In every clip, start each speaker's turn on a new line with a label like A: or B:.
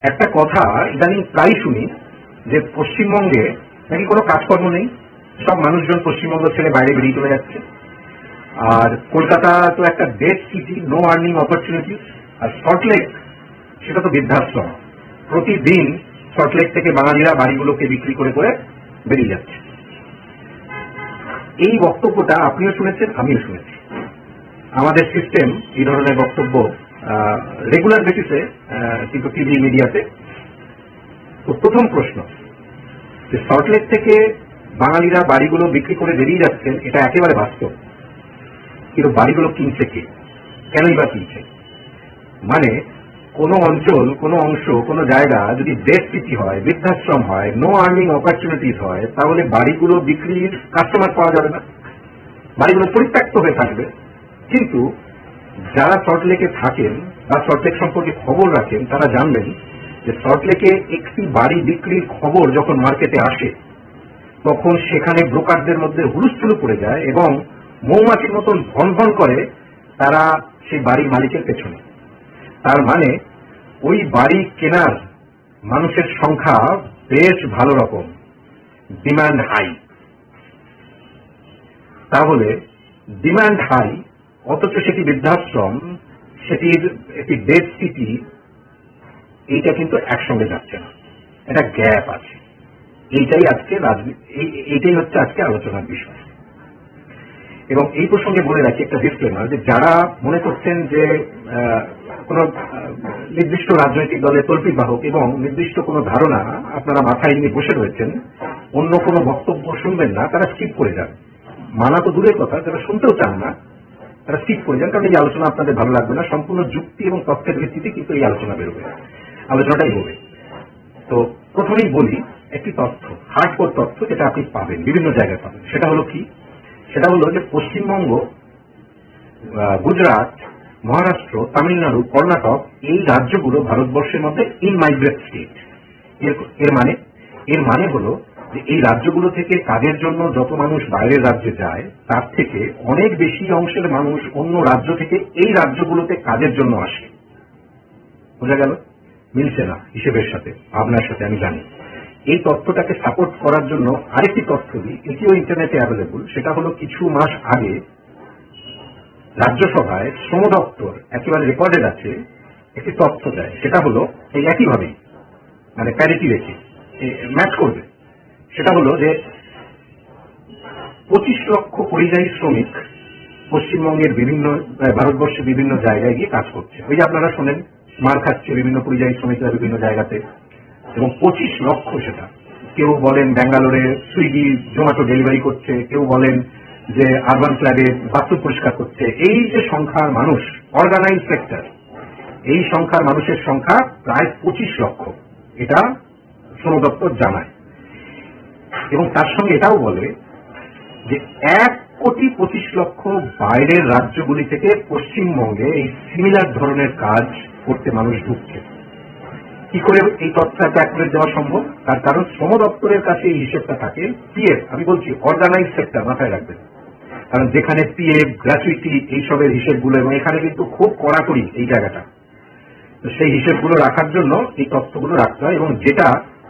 A: একটা কথা ইদানিং প্রায় শুনি যে পশ্চিমবঙ্গে নাকি কোনো কাজকর্ম নেই, সব মানুষজন পশ্চিমবঙ্গ ছেড়ে বাইরে বেরিয়ে চলে যাচ্ছে। আর কলকাতা তো একটা dead city, no earning opportunity. আর সল্টলেক সেটা তো বৃদ্ধাশ্রম, প্রতিদিন সল্টলেক থেকে বাঙালিরা বাড়িগুলোকে বিক্রি করে করে বেরিয়ে যাচ্ছে। এই বক্তব্যটা আপনিও শুনেছেন, আমিও শুনেছি। আমাদের সিস্টেম এই ধরনের বক্তব্য রেগুলার বেসিসে কিন্তু টিভি মিডিয়াতে। তো প্রথম প্রশ্ন, যে সল্টলেক থেকে বাঙালিরা বাড়িগুলো বিক্রি করে বেরিয়ে যাচ্ছেন, এটা একেবারে বাস্তব। কিন্তু বাড়িগুলো কিনছে কে, কেনই বা কিনছে? মানে কোনো অঞ্চল, কোনো অংশ, কোনো জায়গা যদি ডেড সিটি হয়, বৃদ্ধাশ্রম হয়, নো আর্নিং অপরচুনিটিস হয়, তাহলে বাড়িগুলো বিক্রির কাস্টমার পাওয়া যাবে না, বাড়িগুলো পরিত্যক্ত হয়ে থাকবে। কিন্তু যারা সল্টলেকে থাকেন বা সল্টলেক সম্পর্কে খবর রাখেন, তারা জানবেন যে সল্টলেকে একটি বাড়ি বিক্রির খবর যখন মার্কেটে আসে, তখন সেখানে ব্রোকারদের মধ্যে হুলস্থুল পড়ে যায় এবং মৌমাছির মতন ভন ভন করে তারা সেই বাড়ির মালিকের পেছনে। তার মানে ওই বাড়ি কেনার মানুষের সংখ্যা বেশ ভালো রকম, ডিমান্ড হাই। তাহলে ডিমান্ড হাই, অথচ সেটি বৃদ্ধাশ্রম, সেটির একটি ডেড সিটি, এইটা কিন্তু একসঙ্গে যাচ্ছে না, একটা গ্যাপ আছে। এইটাই আজকে এইটাই হচ্ছে আজকে আলোচনার বিষয়। এবং এই প্রসঙ্গে বলে রাখি একটা ডিসক্লেমার, যে যারা মনে করছেন যে কোন নির্দিষ্ট রাজনৈতিক দলের তল্পিক বাহক এবং নির্দিষ্ট কোনো ধারণা আপনারা মাথায় নিয়ে বসে রয়েছেন, অন্য কোনো বক্তব্য শুনবেন না, তারা স্কিপ করে যান। মানা তো দূরের কথা, যারা শুনতেও চান না তারা স্কিপ করে যান, কারণ এই আলোচনা আপনাদের ভালো লাগবে না। সম্পূর্ণ যুক্তি এবং তথ্যের ভিত্তিতে কিন্তু এই আলোচনা বেরোবে, আলোচনাটাই হবে। তো প্রথমেই বলি একটি তথ্য, হার্ডকোর তথ্য, যেটা আপনি পাবেন, বিভিন্ন জায়গায় পাবেন। সেটা হলো কি? সেটা হলো যে পশ্চিমবঙ্গ, গুজরাট, মহারাষ্ট্র, তামিলনাড়ু, কর্ণাটক, এই রাজ্যগুলো ভারতবর্ষের মধ্যে ইনমাইগ্রেট স্টেট। এর মানে হলো যে এই রাজ্যগুলো থেকে কাজের জন্য যত মানুষ বাইরের রাজ্যে যায়, তার থেকে অনেক বেশি অংশের মানুষ অন্য রাজ্য থেকে এই রাজ্যগুলোতে কাজের জন্য আসে। বোঝা গেল? মিলছে না হিসেবের সাথে, ভাবনার সাথে, আমি জানি। এই তথ্যটাকে সাপোর্ট করার জন্য আরেকটি তথ্য দিই, এটিও ইন্টারনেটে অ্যাভেলেবল। সেটা হলো কিছু মাস আগে রাজ্যসভায় শ্রম দপ্তর একেবারে রেকর্ডেড আছে, একটি তথ্য দেয়। সেটা হলো এই একইভাবেই, মানে প্যারিটি রেখে ম্যাচ করবে। সেটা হলো যে 25 লক্ষ পরিযায়ী শ্রমিক পশ্চিমবঙ্গের বিভিন্ন, ভারতবর্ষের বিভিন্ন জায়গায় গিয়ে কাজ করছে। ওই যে আপনারা শোনেন, মার খাচ্ছে বিভিন্ন পরিযায়ী শ্রমিকরা বিভিন্ন জায়গাতে, এবং 25 লক্ষ। সেটা কেউ বলেন ব্যাঙ্গালোরে সুইগি জোম্যাটো ডেলিভারি করছে, কেউ বলেন যে আরবান ফ্ল্যাটে বাথরুম পরিষ্কার করছে। এই যে সংখ্যার মানুষ, অর্গানাইজ সেক্টর, এই সংখ্যার মানুষের সংখ্যা প্রায় 25 লক্ষ, এটা শ্রম দপ্তর জানায়। এবং তার সঙ্গে এটাও বলে যে 1,25,00,000 বাইরের রাজ্যগুলি থেকে পশ্চিমবঙ্গে এই সিমিলার ধরনের কাজ করতে মানুষ ঢুকছে। কি করে এই তথ্যটা অ্যাকুরেট দেওয়া সম্ভব? তার কারণ শ্রম দপ্তরের কাছে এই হিসেবটা থাকে। পিএফ, আমি বলছি অর্গানাইজ সেক্টর, মাথায় রাখবেন, কারণ যেখানে পিএফ, গ্র্যাচুইটি, এইসবের হিসেবগুলো, এবং এখানে কিন্তু খুব কড়াকড়ি এই জায়গাটা, তো সেই হিসেবগুলো রাখার জন্য এই তথ্যগুলো রাখতে হয়, এবং যেটা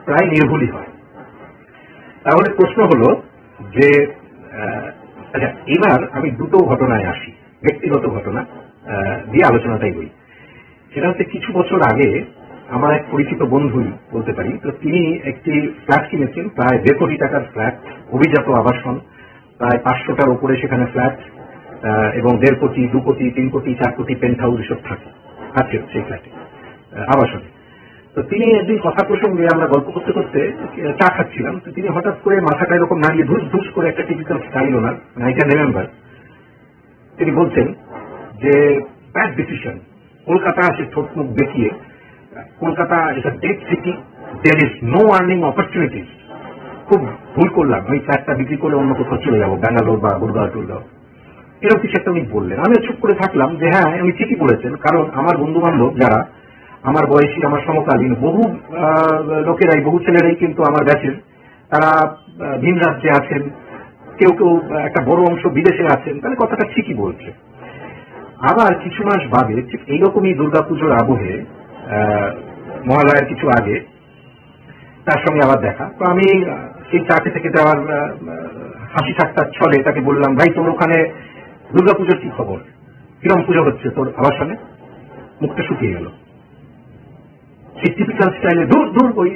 A: প্রায় নির্ভুলই হয়। তাহলে প্রশ্ন হলো যে আচ্ছা, এবার আমি দুটো ঘটনায় আসি, ব্যক্তিগত ঘটনা দিয়ে আলোচনাটাই বলি। সেটা হচ্ছে কিছু বছর আগে আমার এক পরিচিত বন্ধুই বলতে পারি, তো তিনি একটি ফ্ল্যাট কিনেছেন, প্রায় 1.5 কোটি টাকার ফ্ল্যাট, অভিজাত আবাসন, প্রায় 500টার উপরে সেখানে ফ্ল্যাট, এবং 1.5 কোটি, 2 কোটি, 3 কোটি, 4 কোটি পেন্ট হাউস এসব আছে সেই ফ্ল্যাটে, আবাসনে। তো তিনি একদিন কথা প্রসঙ্গে আমরা গল্প করতে করতে চা খাচ্ছিলাম, তো তিনি হঠাৎ করে মাথাটা এরকম নাড়িয়ে ধুস ধুস করে, একটা typical style owner, I can remember, তিনি বলছেন যে ব্যাড ডিসিশন, কলকাতা সে ঠোঁট মুখ দেখিয়ে, Kolkata is a dead city, there is no earning opportunities, খুব ভুল করলাম, ওই ফ্ল্যাটটা বিক্রি করে অন্য কোথাও চলে যাবো, ব্যাঙ্গালোর বা গুরগাঁও টুরগাঁও, এরকম কিছু একটা উনি বললেন। আমি চুপ করে থাকলাম যে হ্যাঁ, উনি ঠিকই বলেছেন। কারণ আমার বন্ধু বান্ধব যারা আমার বয়সী, আমার সমকালীন, বহু লোকেরাই, বহু ছেলেরাই কিন্তু আমার ব্যাচের, তারা ভিন রাজ্যে আছেন, কেউ কেউ একটা বড় অংশ বিদেশে আছেন, তাহলে কথাটা ঠিকই বলছে। আবার কিছু মাস বাদে ঠিক এইরকমই দুর্গাপুজোর আবহে মহালয়ার কিছু আগে তার সঙ্গে আবার দেখা। তো আমি সেই চাকরি থেকে যাওয়ার হাসি ঠাট্টার ছলে তাকে বললাম, ভাই তোর ওখানে দুর্গাপুজোর কি খবর, কিরম পুজো হচ্ছে তোর আবাসনে? মুখটা শুকিয়ে গেল। সেই টিপিক্যাল স্টাইলে দূর দূর ওই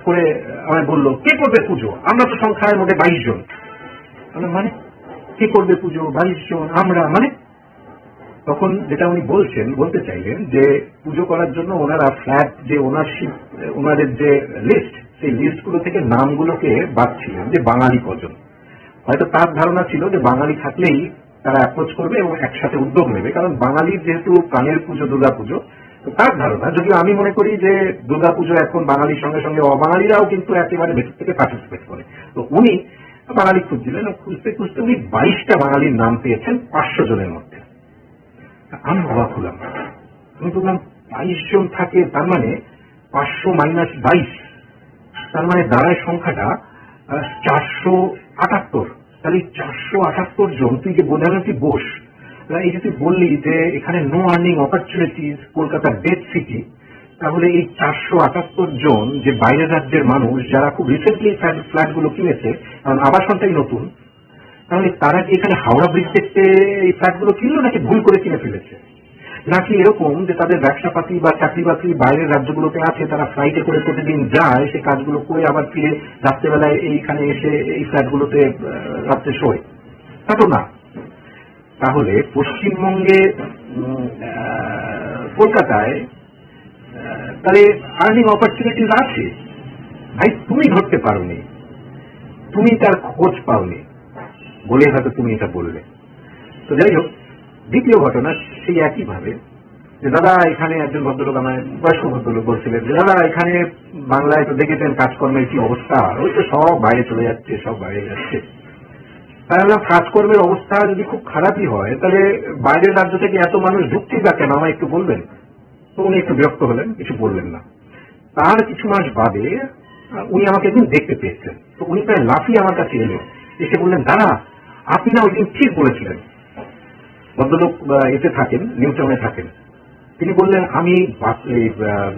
A: করে আমায় বললো, কে করবে পুজো? আমরা তো সংখ্যার মধ্যে 22 জন। মানে কে করবে পুজো? 22 জন আমরা, মানে? তখন যেটা উনি বলতে চাইলেন যে পুজো করার জন্য ওনারা ফ্ল্যাট যে ওনারশিপ, ওনাদের যে লিস্ট, সেই লিস্টগুলো থেকে নামগুলোকে বাঁচছিলেন যে বাঙালি কজন। হয়তো তার ধারণা ছিল যে বাঙালি থাকলেই তারা অ্যাপ্রোচ করবে এবং একসাথে উদ্যোগ নেবে, কারণ বাঙালির যেহেতু প্রাণের পুজো দুর্গাপুজো। তো তার ধারণা, যদিও আমি মনে করি যে দুর্গাপুজো এখন বাঙালির সঙ্গে সঙ্গে অবাঙালিরাও কিন্তু একেবারে ভেতর থেকে পার্টিসিপেট করে। তো উনি বাঙালি খুঁজছিলেন, খুঁজতে খুঁজতে উনি 22টা বাঙালির নাম পেয়েছেন 500 জনের মধ্যে। আমি অবাক হলাম। আমি বললাম 22 জন থাকে, তার মানে 500 মাইনাস 22, তার মানে দাঁড়ায় সংখ্যাটা 478। তাহলে 478 জন, তুই যে বোঝানো তুই বোস, এই যে তুই বললি যে এখানে no earning opportunities, Kolkata dead city, তাহলে এই 478 জন যে বাইরের রাজ্যের মানুষ যারা খুব রিসেন্টলি ফ্ল্যাট গুলো কিনেছে, কারণ আবাসনটাই নতুন, তাহলে তারা কি এখানে হাওড়া ব্রিজ দেখতে এই ফ্ল্যাটগুলো কিনলো নাকি ভুল করে কিনে ফেলেছে? নাকি এরকম যে তাদের ব্যবসাপাতি বা চাকরি বাকরি বাইরের রাজ্যগুলোতে আছে, তারা ফ্লাইটে করে প্রতিদিন যায়, সে কাজগুলো করে আবার ফিরে রাত্রেবেলায় এইখানে এসে এই ফ্ল্যাটগুলোতে রাত্রে শোয়? তা তো না। তাহলে পশ্চিমবঙ্গে কলকাতায় তাহলে আর্নিং অপরচুনিটিস আছে। ভাই তুমি ধরতে পারোনি, তুমি তার খোঁজ পাওনি বলে হয়তো তুমি এটা বললে। তো যাই হোক, দ্বিতীয় ঘটনা সেই একই ভাবে যে দাদা এখানে একজন ভদ্রলোক, আমায় বয়স্ক ভদ্রলোক বলছিলেন যে দাদা এখানে বাংলায় তো দেখেছেন কাজকর্মের কি অবস্থা, ওই তো সব বাইরে চলে যাচ্ছে, সব বাইরে যাচ্ছে। তাহলে কাজকর্মের অবস্থা যদি খুব খারাপই হয়, তাহলে বাইরের রাজ্য থেকে এত মানুষ ঢুকছে বা কেন, আমায় একটু বলবেন? তো উনি একটু বিরক্ত হলেন, কিছু বললেন না। তার কিছু মাস বাদে উনি আমাকে একদিন দেখতে পেয়েছেন। তো উনি প্রায় লাফিয়ে আমার কাছে এলেন, এসে বললেন, দাদা আপনি না ওই দিন ঠিক বলেছিলেন। ভদ্রলোক এতে থাকেন, নিউ টাউনে থাকেন। তিনি বললেন, আমি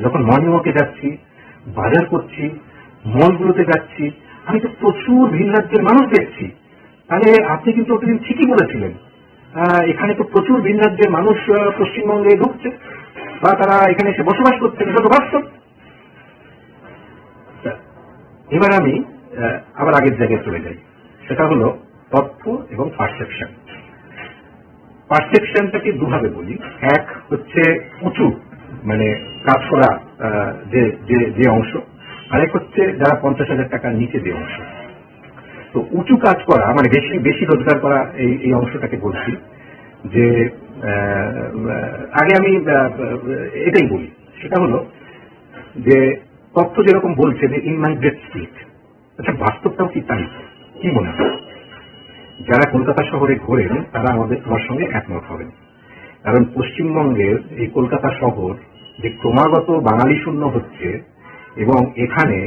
A: যখন মর্নিং ওয়াকে যাচ্ছি, বাজার করছি, মলগুলোতে যাচ্ছি, আমি তো প্রচুর ভিন রাজ্যের মানুষ দেখছি। তাহলে আপনি কিন্তু ওদিন ঠিকই বলেছিলেন, এখানে তো প্রচুর ভিন রাজ্যের মানুষ পশ্চিমবঙ্গে ঢুকছে বা তারা এখানে এসে বসবাস করছে, এটা তো বাস্তব। এবার আমি আবার আগের জায়গায় চলে যাই, সেটা হলো তথ্য এবং পারসেপশন। পারসেপশনটাকে দুভাবে বলি। এক হচ্ছে উঁচু, মানে কাজ করা যে অংশ, আরেক হচ্ছে যারা 50,000 টাকার নিচে যে অংশ। তো উঁচু কাজ করা মানে বেশি বেশি রোজগার করা, এই অংশটাকে বলছি। যে আগে আমি এটাই বলি, সেটা হলো যে তথ্য যেরকম বলছে যে ইন মাই গ্রেট স্পিড, আচ্ছা বাস্তবটাও কি তাই? কি মনে হয়? যারা কলকাতা শহরে ঘোরেন তারা আমার সঙ্গে একমত হবেন। কারণ পশ্চিমবঙ্গের এই কলকাতা শহর যে ক্রমাগত বাঙালি শূন্য হচ্ছে, এবং এখানে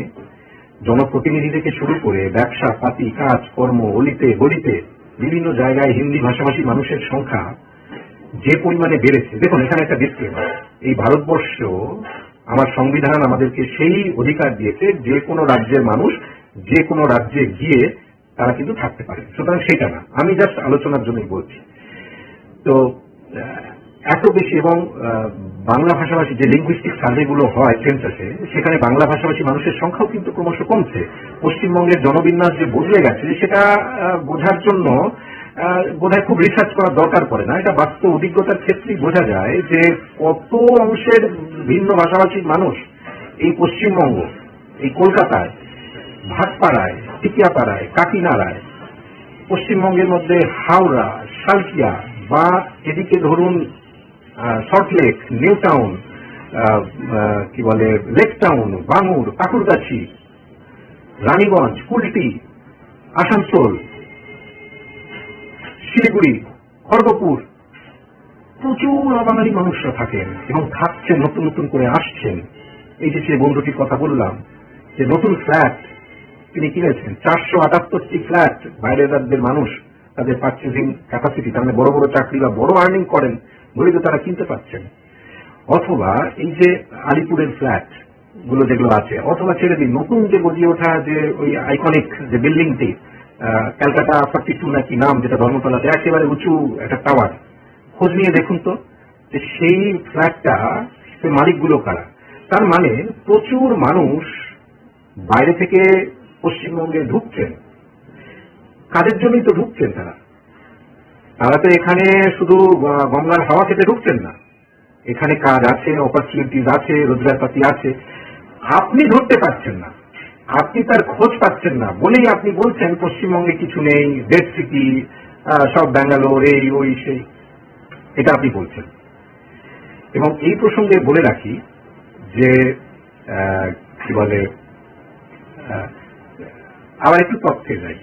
A: জনপ্রতিনিধি থেকে শুরু করে ব্যবসা পাতি, কাজ কর্ম, অলিতে গলিতে বিভিন্ন জায়গায় হিন্দি ভাষাভাষী মানুষের সংখ্যা যে পরিমাণে বেড়েছে। দেখুন, এখানে একটা ডিসক্লেমার, এই ভারতবর্ষ, আমার সংবিধান আমাদেরকে সেই অধিকার দিয়েছে যে কোনো রাজ্যের মানুষ যে কোনো রাজ্যে গিয়ে তারা কিন্তু থাকতে পারে। সুতরাং সেটা না, আমি জাস্ট আলোচনার জন্যই বলছি। তো এত বেশি, এবং বাংলা ভাষাভাষী যে লিঙ্গুইস্টিক সার্ভেগুলো হয় সেন্সাসে, সেখানে বাংলা ভাষাভাষী মানুষের সংখ্যাও কিন্তু ক্রমশ কমছে। পশ্চিমবঙ্গের জনবিন্যাস যে বদলে গেছে, সেটা বোঝার জন্য বোধহয় খুব রিসার্চ করার দরকার পড়ে না। এটা বাস্তব অভিজ্ঞতার ক্ষেত্রেই বোঝা যায় যে কত অংশের ভিন্ন ভাষাভাষী মানুষ এই পশ্চিমবঙ্গ, এই কলকাতায়, ভাটপাড়ায়, টিকিয়াপাড়ায়, কাকিনাড়ায়, পশ্চিমবঙ্গের মধ্যে হাওড়া, সালকিয়া, বা এদিকে ধরুন সল্টলেক, নিউ টাউন, কি বলে লেক টাউন, বাঙুর, পাকুড়গাছি, রানীগঞ্জ, কুলটি, আসানসোল, শিলিগুড়ি, খড়গপুর, প্রচুর অবাঙালি মানুষরা থাকেন এবং থাকছেন, নতুন নতুন করে আসছেন। এই যে বন্ধুটির কথা বললাম, যে নতুন ফ্ল্যাট তিনি কিনেছেন, 478টি ফ্ল্যাট, বাইরের রাজ্যের মানুষ, তাদের পারচেজিং ক্যাপাসিটি, তার মানে বড় বড় চাকরি বা বড় আর্নিং করেন বলে তো তারা কিনতে পারছেন। অথবা এই যে আলিপুরের ফ্ল্যাট, গুলো যেগুলো আছে, অথবা ছেড়ে দিন নতুন যে গজিয়ে ওঠা যে ওই আইকনিক যে বিল্ডিংটি ক্যালকাটা 42 নাকি নাম, যেটা ধর্মতলাতে একেবারে উঁচু একটা টাওয়ার, খোঁজ নিয়ে দেখুন তো যে সেই ফ্ল্যাটটা মালিকগুলো কারা। তার মানে প্রচুর মানুষ বাইরে থেকে পশ্চিমবঙ্গে ঢুকছেন। কাদের জন্যই তো ঢুকছেন? তারা তো এখানে শুধু গঙ্গার হাওয়া খেতে ঢুকছেন না, এখানে কাজ আছে, অপরচুনিটিজ আছে, রোজগারপাতি আছে। আপনি ধরতে পারছেন না, আপনি তার খোঁজ পাচ্ছেন না বলেই আপনি বলছেন পশ্চিমবঙ্গে কিছু নেই, ডেড সিটি, সব ব্যাঙ্গালোর, এই ওই সেই, এটা আপনি বলছেন। এবং এই প্রসঙ্গে বলে রাখি যে কি বলে, আবার একটু তথ্যে যাই,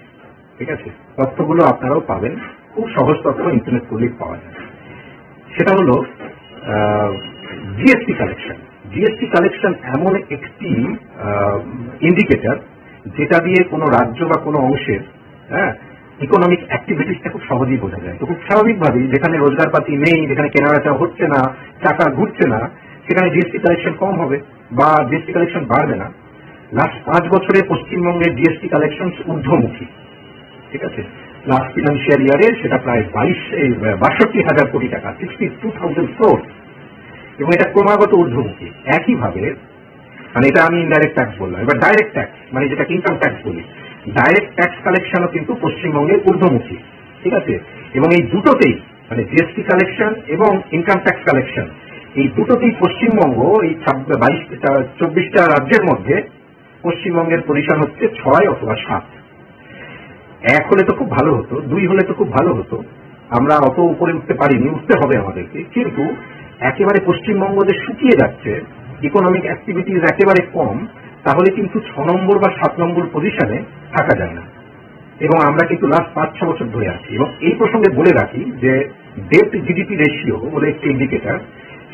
A: ঠিক আছে? তথ্যগুলো আপনারাও পাবেন, খুব সহজ তথ্য, ইন্টারনেট করলেই পাওয়া যায়। সেটা হলো জিএসটি কালেকশন। জিএসটি কালেকশন এমন একটি ইন্ডিকেটর যেটা দিয়ে কোনো রাজ্য বা কোনো অংশের ইকোনমিক অ্যাক্টিভিটিসটা খুব সহজেই বোঝা যায়। তো খুব স্বাভাবিকভাবেই যেখানে রোজগারপাতি নেই, যেখানে কেনাবেচা হচ্ছে না, টাকা ঘুরছে না, সেখানে জিএসটি কালেকশন কম হবে বা জিএসটি কালেকশন বাড়বে না। লাস্ট 5 বছরে পশ্চিমবঙ্গের জিএসটি কালেকশন ঊর্ধ্বমুখী, ঠিক আছে? লাস্ট ফিনান্সিয়াল ইয়ারে সেটা প্রায় 62,000 কোটি টাকা, 62,000 crore, এবং এটা ক্রমাগত ঊর্ধ্বমুখী। একইভাবে, মানে এটা আমি ইনডাইরেক্ট ট্যাক্স বললাম, এবার ডাইরেক্ট ট্যাক্স, মানে যেটা ইনকাম ট্যাক্স বলি, ডাইরেক্ট ট্যাক্স কালেকশনও কিন্তু পশ্চিমবঙ্গের ঊর্ধ্বমুখী, ঠিক আছে? এবং এই দুটোতেই, মানে জিএসটি কালেকশন এবং ইনকাম ট্যাক্স কালেকশন, এই দুটোতেই পশ্চিমবঙ্গ এই 24টা রাজ্যের মধ্যে পশ্চিমবঙ্গের পজিশন হচ্ছে 6 অথবা 7। 1 হলে তো খুব ভালো হতো, 2 হলে তো খুব ভালো হতো। আমরা অত উপরে উঠতে পারিনি, উঠতে হবে আমাদেরকে। কিন্তু একেবারে পশ্চিমবঙ্গ যে শুকিয়ে যাচ্ছে, ইকোনমিক অ্যাক্টিভিটিস একেবারে কম, তাহলে কিন্তু 6 নম্বর বা 7 নম্বর পজিশনে থাকা যায় না। এবং আমরা কিন্তু লাস্ট 5-6 বছর ধরে আছি। এবং এই প্রসঙ্গে বলে রাখি যে ডেট জিডিপি রেশিও বলে একটি ইন্ডিকেটর,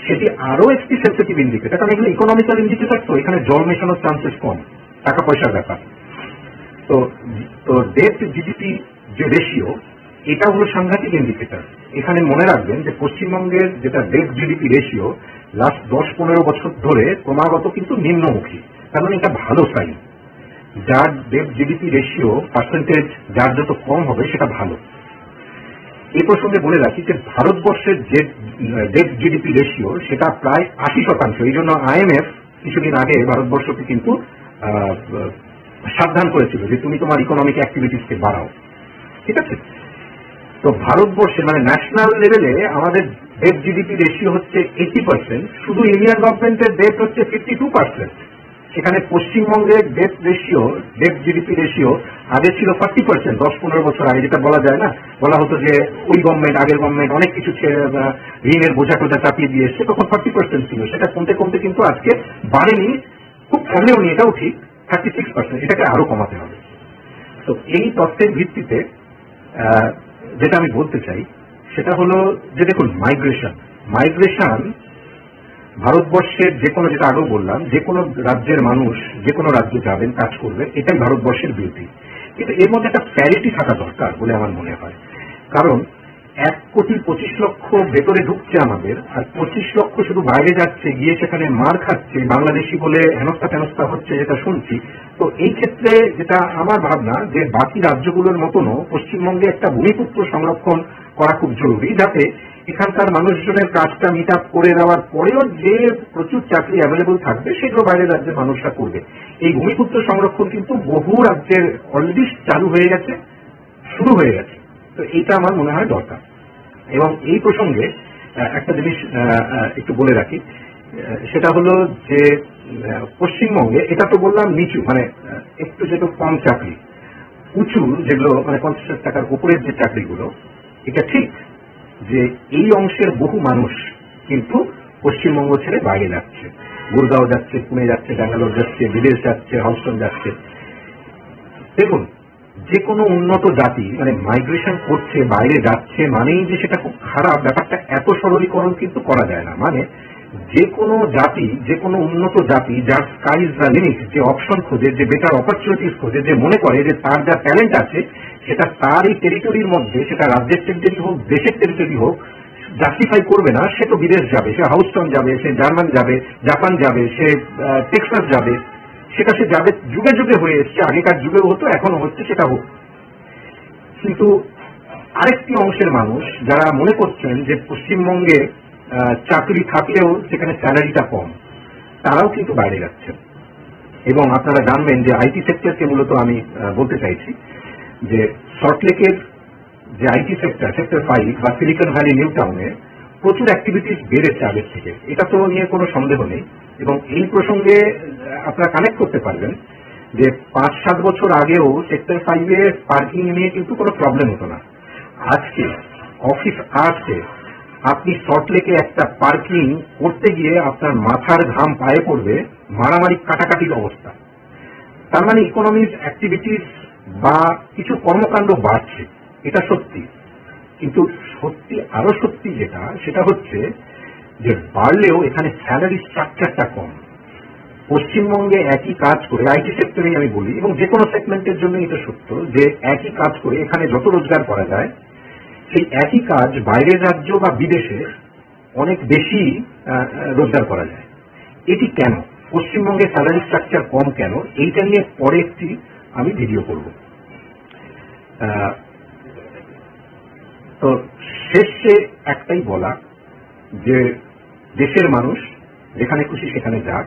A: সেটি আরো একটি সেন্সিটিভ ইন্ডিকেটর, কারণ এগুলো ইকোনমিক্যাল ইন্ডিকেটর, তো এখানে জল মেশানোর চান্সেস কম, টাকা পয়সার ব্যাপার। তো ডেট জিডিপি যে রেশিও, এটা হলো সাংঘাতিক ইন্ডিকেটর। এখানে মনে রাখবেন যে পশ্চিমবঙ্গের যেটা ডেট জিডিপি রেশিও লাস্ট 10-15 বছর ধরে ক্রমাগত কিন্তু নিম্নমুখী, কারণ এটা ভালো সাইন। যার ডেট জিডিপি রেশিও পার্সেন্টেজ যার যত কম হবে সেটা ভালো। এই প্রসঙ্গে বলে রাখি যে ভারতবর্ষের যে ডেট জিডিপি রেশিও সেটা প্রায় 80%। এই জন্য IMF কিছুদিন আগে ভারতবর্ষকে কিন্তু সাবধান করেছিল যে তুমি তোমার ইকোনমিক অ্যাক্টিভিটিসকে বাড়াও, ঠিক আছে? তো ভারতবর্ষে মানে ন্যাশনাল লেভেলে আমাদের ডেট জিডিপি রেশিও হচ্ছে 80%, শুধু ইন্ডিয়ান গভর্নমেন্টের ডেট হচ্ছে 52%। সেখানে পশ্চিমবঙ্গের debt ratio, debt GDP ratio আগে ছিল 40%, 10-15 বছর আগে, যেটা বলা যায় না, বলা হতো যে ওই গভর্নমেন্ট, আগের গভর্নমেন্ট অনেক কিছু ঋণের বোঝা টোঝা চাপিয়ে দিয়ে এসছে, তখন 40% ছিল। সেটা কমতে কমতে কিন্তু আজকে বাড়েনি, খুব কমেও নি, এটাও ঠিক, 36%। এটাকে আরো কমাতে হবে। তো এই তথ্যের ভিত্তিতে যেটা আমি বলতে চাই সেটা হলো যে দেখুন, মাইগ্রেশন ভারতবর্ষের যে কোনো, যেটা আগেও বললাম, যে কোনো রাজ্যের মানুষ যে কোনো রাজ্যে যাবেন, কাজ করবে, এটাই ভারতবর্ষের বিউটি। কিন্তু এর মধ্যে একটা প্যারিটি থাকা দরকার বলে আমার মনে হয়। কারণ 1,25,00,000 ভেতরে ঢুকছে আমাদের, আর 25,00,000 শুধু বাইরে যাচ্ছে, গিয়ে সেখানে মার খাচ্ছে, বাংলাদেশি বলে হেনস্থা টেনস্থা হচ্ছে, যেটা শুনছি। তো এই ক্ষেত্রে যেটা আমার ভাবনা, যে বাকি রাজ্যগুলোর মতনও পশ্চিমবঙ্গে একটা ভূমিপুত্র সংরক্ষণ করা খুব জরুরি, যাতে এখানকার মানুষজনের কাজটা মিট আপ করে দেওয়ার পরেও যে প্রচুর চাকরি অ্যাভেলেবল থাকবে সেগুলো বাইরের রাজ্যের মানুষরা করবে। এই ভূমিপুত্র সংরক্ষণ কিন্তু বহু রাজ্যের অলরেডি চালু হয়ে গেছে, শুরু হয়ে গেছে। তো এইটা আমার মনে হয় দরকার। এবং এই প্রসঙ্গে একটা জিনিস একটু বলে রাখি, সেটা হলো যে পশ্চিমবঙ্গে, এটা তো বললাম নিচু, মানে একটু যেটা কম চাকরি, উঁচু যেগুলো মানে 50,000 টাকার উপরের যে চাকরিগুলো, এটা ঠিক যে এই অংশের বহু মানুষ কিন্তু পশ্চিমবঙ্গ ছেড়ে বাইরে যাচ্ছে, গুরগাঁও যাচ্ছে, পুনে যাচ্ছে, ব্যাঙ্গালোর যাচ্ছে, বিদেশ যাচ্ছে, হলস্টন যাচ্ছে। দেখুন, যে কোনো উন্নত জাতি মানে মাইগ্রেশন করছে, বাইরে যাচ্ছে মানেই যে সেটা খুব খারাপ, ব্যাপারটা এত সরলীকরণ কিন্তু করা যায় না। মানে যে কোনো জাতি, যে কোনো উন্নত জাতি যার স্কাই ইজ দ্য লিমিট, যে অপশন খোঁজে, যে বেটার অপরচুনিটিস খোঁজে, যে মনে করে যে তার যা ট্যালেন্ট আছে সেটা তার এই টেরিটরির মধ্যে, সেটা রাজ্যের টেরিটরি হোক, দেশের টেরিটরি হোক, জাস্টিফাই করবে না, সে তো বিদেশ যাবে, সে হাউস্টন যাবে, সে জার্মান যাবে, জাপান যাবে, সে টেক্সাস যাবে, সেটা সে যাবে, যুগে যুগে হয়ে এসছে, আগেকার যুগেও হতো, এখনো হচ্ছে, সেটা হোক। কিন্তু আরেকটি অংশের মানুষ যারা মনে করছেন যে পশ্চিমবঙ্গে চাকরি থাকলেও সেখানে স্যালারিটা কম, তারাও কিন্তু বাইরে যাচ্ছেন। এবং আপনারা জানবেন যে আইটি সেক্টরকে মূলত আমি বলতে চাইছি যে সল্টলেকের যে আইটি সেক্টর 5 বা সিলিকন ভ্যালি নিউ টাউনে প্রচুর অ্যাক্টিভিটিস বেড়েছে আগের থেকে, এটা তো নিয়ে কোনো সন্দেহ নেই। এবং এই প্রসঙ্গে আপনারা কানেক্ট করতে পারবেন যে 5-7 বছর আগেও সেক্টর 5-এ পার্কিং নিয়ে কিন্তু কোনো প্রবলেম হতো না। আজকে অফিস আওয়ার্সে আপনি সল্টলেকে একটা পার্কিং করতে গিয়ে আপনার মাথার ঘাম পায়ে পড়বে, মারামারি কাটাকাটির অবস্থা। তার মানে ইকোনমিক অ্যাক্টিভিটিস বা কিছু কর্মকাণ্ড বাড়ছে, এটা সত্যি। কিন্তু সত্যি আরো সত্যি যেটা, সেটা হচ্ছে যে বাড়লেও এখানে স্যালারি স্ট্রাকচারটা কম। পশ্চিমবঙ্গে একই কাজ করে, আইটি সেক্টরেই আমি বলি এবং যে কোনো সেগমেন্টের জন্য এটা সত্য, যে একই কাজ করে এখানে যত রোজগার করা যায়, সেই একই কাজ বাইরের রাজ্য বা বিদেশে অনেক বেশি রোজগার করা যায়। এটি কেন? পশ্চিমবঙ্গে স্যালারি স্ট্রাকচার কম কেন, এইটা নিয়ে পরে একটি আমি ভিডিও করব। তো শেষে একটাই বলা যে দেশের মানুষ যেখানে খুশি সেখানে যাক,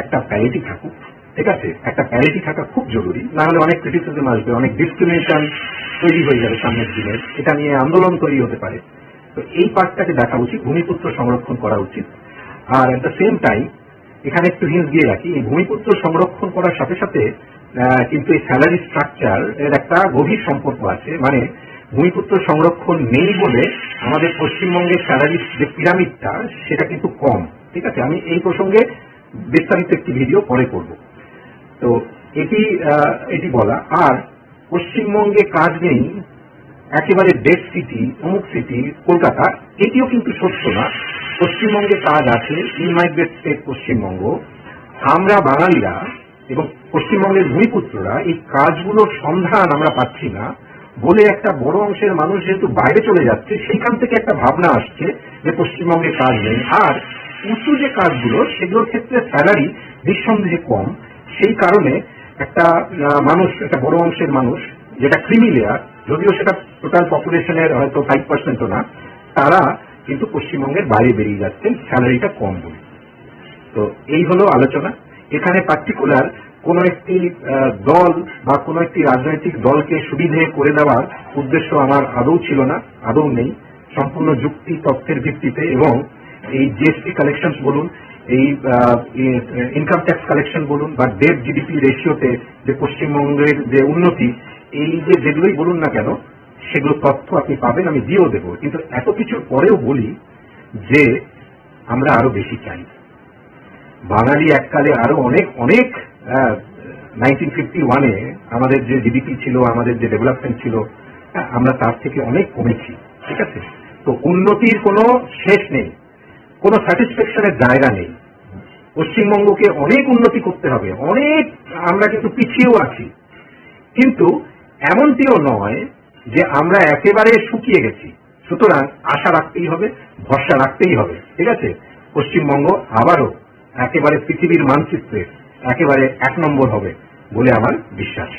A: একটা প্যারিটি থাকুক, ঠিক আছে? একটা প্যারিটি থাকা খুব জরুরি, না হলে অনেক ক্রিটিসিজম আসবে, অনেক ডিসক্রিমিনেশন তৈরি হয়ে যাবে সামনের দিনের, এটা নিয়ে আন্দোলন তৈরি হতে পারে। তো এই পার্টটাকে দেখা উচিত, ভূমিপুত্র সংরক্ষণ করা উচিত। আর এট দ্য সেম টাইম এখানে একটু হিন্স দিয়ে রাখি, এই ভূমিপুত্র সংরক্ষণ করার সাথে সাথে কিন্তু এই স্যালারি স্ট্রাকচার এর একটা গভীর সম্পর্ক আছে। মানে ভূমিপুত্র সংরক্ষণ নেই বলে আমাদের পশ্চিমবঙ্গের স্যালারি যে পিরামিডটা, সেটা কিন্তু কম, ঠিক আছে? আমি এই প্রসঙ্গে বিস্তারিত একটি ভিডিও পরে করব। তো এটি বলা। আর পশ্চিমবঙ্গে কাজ নেই, একেবারে বেস্ট সিটি, অমুক সিটি কলকাতা, এটিও কিন্তু সত্য না। পশ্চিমবঙ্গে কাজ আছে, ইনমাইগ্রেট স্টেট পশ্চিমবঙ্গ। আমরা বাঙালিরা এবং পশ্চিমবঙ্গের ভূমিপুত্ররা এই কাজগুলোর সন্ধান আমরা পাচ্ছি না বলে একটা বড় অংশের মানুষ যেহেতু বাইরে চলে যাচ্ছে, সেখান থেকে একটা ভাবনা আসছে যে পশ্চিমবঙ্গে কাজ নেই। আর উঁচু যে কাজগুলো, সেগুলোর ক্ষেত্রে স্যালারি নিঃসন্দেহে কম। সেই কারণে একটা মানুষ, একটা বড় অংশের মানুষ, যেটা ক্রিমি লেয়ার, যদিও সেটা টোটাল পপুলেশনের হয়তো 5%ও না, তারা কিন্তু পশ্চিমবঙ্গের বাইরে বেরিয়ে যাচ্ছেন স্যালারিটা কম বলে। তো এই হলো আলোচনা। এখানে পার্টিকুলার কোন একটি দল বা কোন একটি রাজনৈতিক দলকে সুবিধে করে দেওয়ার উদ্দেশ্য আমার আদৌ ছিল না, আদৌ নেই। সম্পূর্ণ যুক্তি তথ্যের ভিত্তিতে এবং এই জিএসটি কালেকশন বলুন, এই ইনকাম ট্যাক্স কালেকশন বলুন, বা ডেট জিডিপি রেশিওতে যে পশ্চিমবঙ্গের যে উন্নতি, এই যে যেগুলোই বলুন না কেন, সেগুলো তথ্য আপনি পাবেন, আমি দিয়েও দেবো। কিন্তু এত কিছুর পরেও বলি যে আমরা আরো বেশি চাই। বাঙালি এককালে আরো অনেক অনেক 1951-এ আমাদের যে জিডিপি ছিল, আমাদের যে ডেভেলপমেন্ট ছিল, আমরা তার থেকে অনেক কমেছি, ঠিক আছে? তো উন্নতির কোনো শেষ নেই, কোনো স্যাটিসফ্যাকশনের জায়গা নেই। পশ্চিমবঙ্গকে অনেক উন্নতি করতে হবে, অনেক, আমরা কিন্তু পিছিয়েও আছি। কিন্তু এমনটিও নয় যে আমরা একেবারে শুকিয়ে গেছি। সুতরাং আশা রাখতেই হবে, ভরসা রাখতেই হবে, ঠিক আছে? পশ্চিমবঙ্গ আবারও একেবারে পৃথিবীর মানচিত্রে একেবারে 1 নম্বর হবে বলে আমার বিশ্বাস।